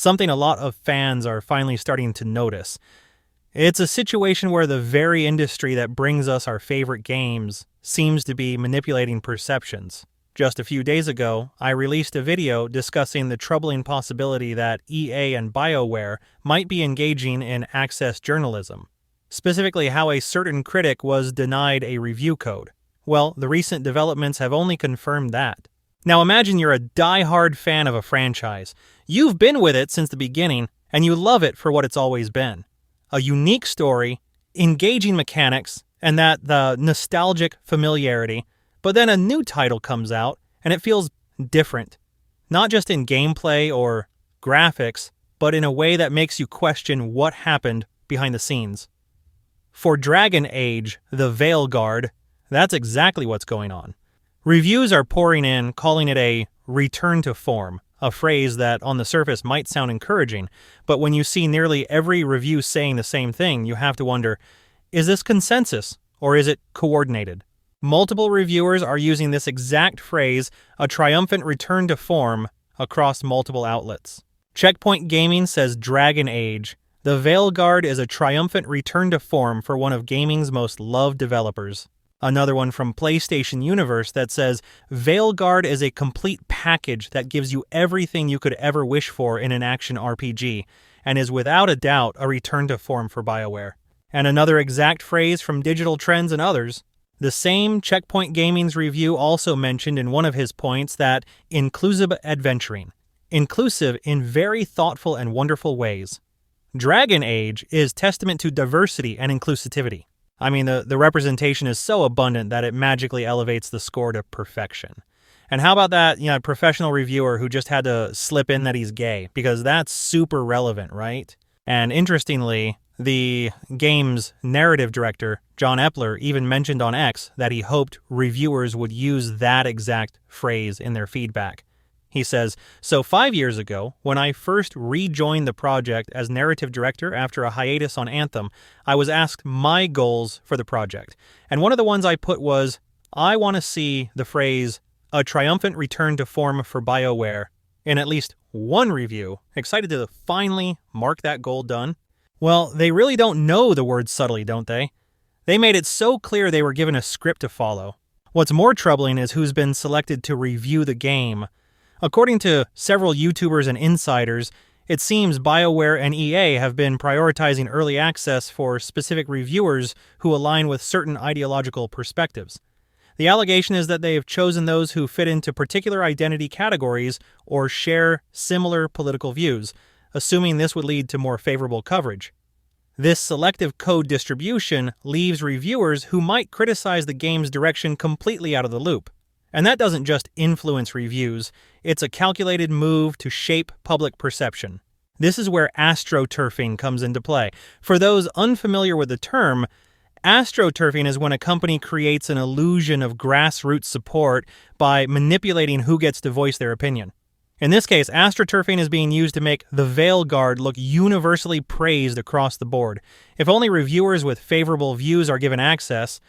something a lot of fans are finally starting to notice. It's a situation where the very industry that brings us our favorite games seems to be manipulating perceptions. Just a few days ago, I released a video discussing the troubling possibility that EA and BioWare might be engaging in access journalism, specifically how a certain critic was denied a review code. Well, the recent developments have only confirmed that. Now imagine you're a die-hard fan of a franchise. You've been with it since the beginning, and you love it for what it's always been. A unique story, engaging mechanics, and the nostalgic familiarity. But then a new title comes out, and it feels different. Not just in gameplay or graphics, but in a way that makes you question what happened behind the scenes. For Dragon Age, the Veilguard, that's exactly what's going on. Reviews are pouring in, calling it a return to form, a phrase that on the surface might sound encouraging, but when you see nearly every review saying the same thing, you have to wonder, is this consensus or is it coordinated? Multiple reviewers are using this exact phrase, a triumphant return to form, across multiple outlets. Checkpoint Gaming says Dragon Age, the Veilguard is a triumphant return to form for one of gaming's most loved developers. Another one from PlayStation Universe that says Veilguard is a complete package that gives you everything you could ever wish for in an action RPG, and is without a doubt a return to form for BioWare. And another exact phrase from Digital Trends and others. The same Checkpoint Gaming's review also mentioned in one of his points that inclusive adventuring, inclusive in very thoughtful and wonderful ways. Dragon Age is testament to diversity and inclusivity. I mean, the representation is so abundant that it magically elevates the score to perfection. And how about that, professional reviewer who just had to slip in that he's gay? Because that's super relevant, right? And interestingly, the game's narrative director, John Epler, even mentioned on X that he hoped reviewers would use that exact phrase in their feedback. He says, "So 5 years ago, when I first rejoined the project as narrative director after a hiatus on Anthem, I was asked my goals for the project. And one of the ones I put was, I want to see the phrase, a triumphant return to form for BioWare, in at least one review. Excited to finally mark that goal done." Well, they really don't know the word subtly, don't they? They made it so clear they were given a script to follow. What's more troubling is who's been selected to review the game. According to several YouTubers and insiders, it seems BioWare and EA have been prioritizing early access for specific reviewers who align with certain ideological perspectives. The allegation is that they have chosen those who fit into particular identity categories or share similar political views, assuming this would lead to more favorable coverage. This selective code distribution leaves reviewers who might criticize the game's direction completely out of the loop. And that doesn't just influence reviews, it's a calculated move to shape public perception. This is where astroturfing comes into play. For those unfamiliar with the term, astroturfing is when a company creates an illusion of grassroots support by manipulating who gets to voice their opinion. In this case, astroturfing is being used to make the Veilguard look universally praised across the board. If only reviewers with favorable views are given access,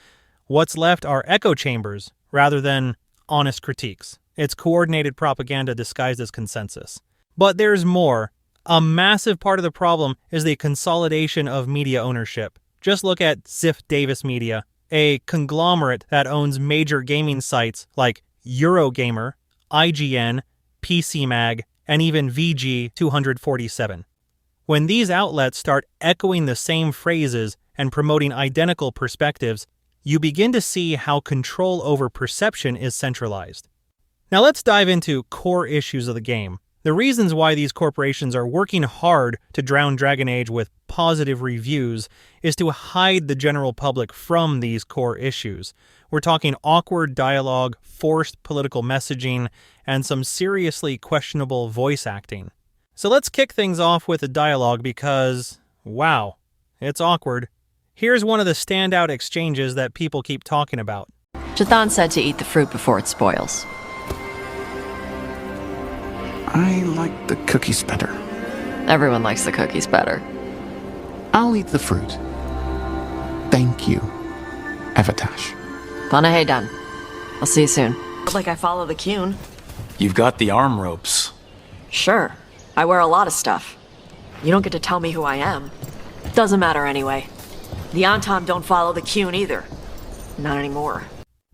what's left are echo chambers rather than honest critiques. It's coordinated propaganda disguised as consensus. But there's more. A massive part of the problem is the consolidation of media ownership. Just look at Ziff Davis Media, a conglomerate that owns major gaming sites like Eurogamer, IGN, PC Mag, and even VG247. When these outlets start echoing the same phrases and promoting identical perspectives, you begin to see how control over perception is centralized. Now let's dive into core issues of the game. The reasons why these corporations are working hard to drown Dragon Age with positive reviews is to hide the general public from these core issues. We're talking awkward dialogue, forced political messaging, and some seriously questionable voice acting. So let's kick things off with the dialogue because, wow, it's awkward. Here's one of the standout exchanges that people keep talking about. Jathan said to eat the fruit before it spoils. I like the cookies better. Everyone likes the cookies better. I'll eat the fruit. Thank you, Evatash. Panahe done. I'll see you soon. Like I follow the Cune. You've got the arm ropes. Sure. I wear a lot of stuff. You don't get to tell me who I am. Doesn't matter anyway. The Anton don't follow the Qun either. Not anymore.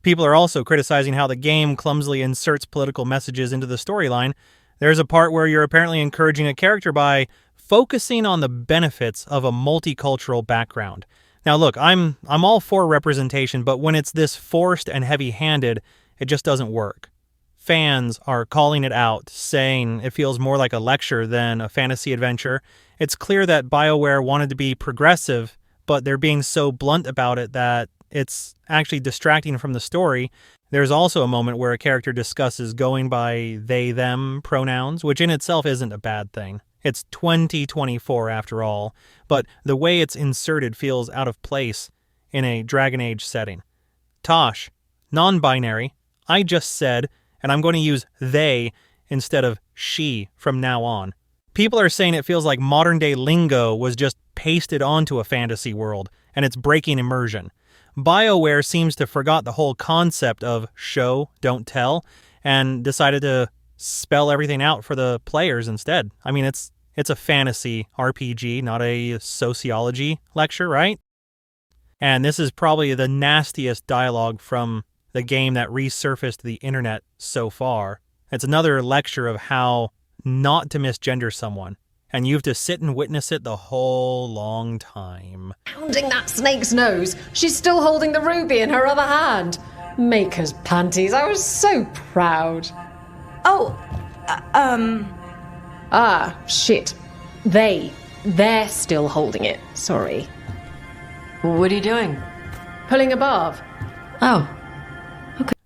People are also criticizing how the game clumsily inserts political messages into the storyline. There's a part where you're apparently encouraging a character by focusing on the benefits of a multicultural background. Now look, I'm all for representation, but when it's this forced and heavy-handed, it just doesn't work. Fans are calling it out, saying it feels more like a lecture than a fantasy adventure. It's clear that BioWare wanted to be progressive, but they're being so blunt about it that it's actually distracting from the story. There's also a moment where a character discusses going by they/them pronouns, which in itself isn't a bad thing. It's 2024 after all, but the way it's inserted feels out of place in a Dragon Age setting. Tosh, non-binary, I just said, and I'm going to use they instead of she from now on. People are saying it feels like modern-day lingo was just pasted onto a fantasy world, and it's breaking immersion. BioWare seems to forgot the whole concept of show, don't tell, and decided to spell everything out for the players instead. I mean, it's a fantasy RPG, not a sociology lecture, right? And this is probably the nastiest dialogue from the game that resurfaced the internet so far. It's another lecture of how not to misgender someone, and you have to sit and witness it the whole long time. Pounding that snake's nose. She's still holding the ruby in her other hand. Maker's panties. I was so proud. Oh, Ah, shit. They're still holding it. Sorry. What are you doing? Pulling a barb. Oh.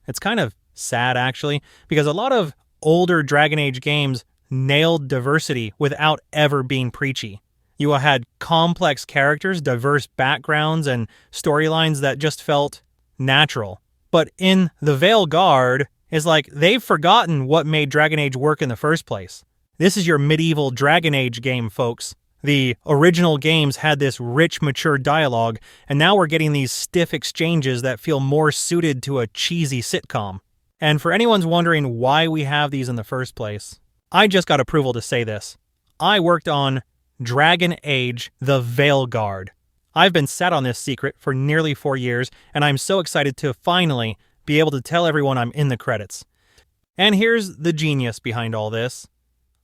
It's kind of sad, actually, because a lot of older Dragon Age games nailed diversity without ever being preachy. You had complex characters, diverse backgrounds, and storylines that just felt natural. But in the Veilguard, it's like they've forgotten what made Dragon Age work in the first place. This is your medieval Dragon Age game, folks. The original games had this rich, mature dialogue, and now we're getting these stiff exchanges that feel more suited to a cheesy sitcom. And for anyone's wondering why we have these in the first place, I just got approval to say this. I worked on Dragon Age the Veilguard. I've been sat on this secret for nearly 4 years, and I'm so excited to finally be able to tell everyone I'm in the credits. And here's the genius behind all this.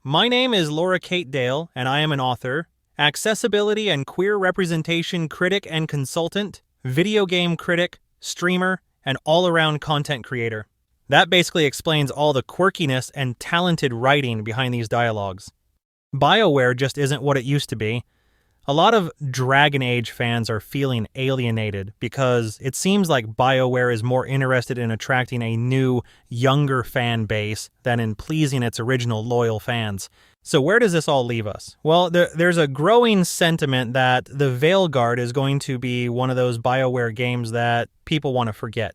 My name is Laura Kate Dale, and I am an author, accessibility and queer representation critic and consultant, video game critic, streamer, and all-around content creator. That basically explains all the quirkiness and talented writing behind these dialogues. BioWare just isn't what it used to be. A lot of Dragon Age fans are feeling alienated because it seems like BioWare is more interested in attracting a new, younger fan base than in pleasing its original loyal fans. So where does this all leave us? Well, there's a growing sentiment that the Veilguard is going to be one of those BioWare games that people want to forget.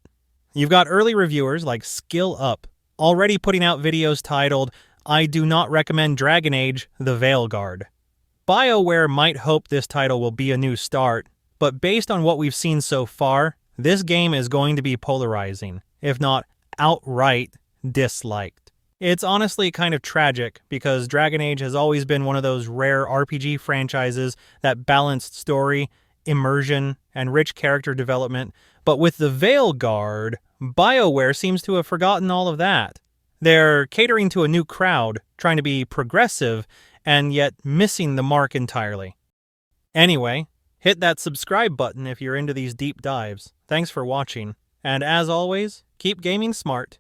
You've got early reviewers like Skill Up already putting out videos titled, "I do not recommend Dragon Age, the Veilguard." BioWare might hope this title will be a new start, but based on what we've seen so far, this game is going to be polarizing, if not outright disliked. It's honestly kind of tragic because Dragon Age has always been one of those rare RPG franchises that balanced story, immersion, and rich character development, but with the Veilguard, BioWare seems to have forgotten all of that. They're catering to a new crowd, trying to be progressive, and yet missing the mark entirely. Anyway, hit that subscribe button if you're into these deep dives. Thanks for watching, and as always, keep gaming smart.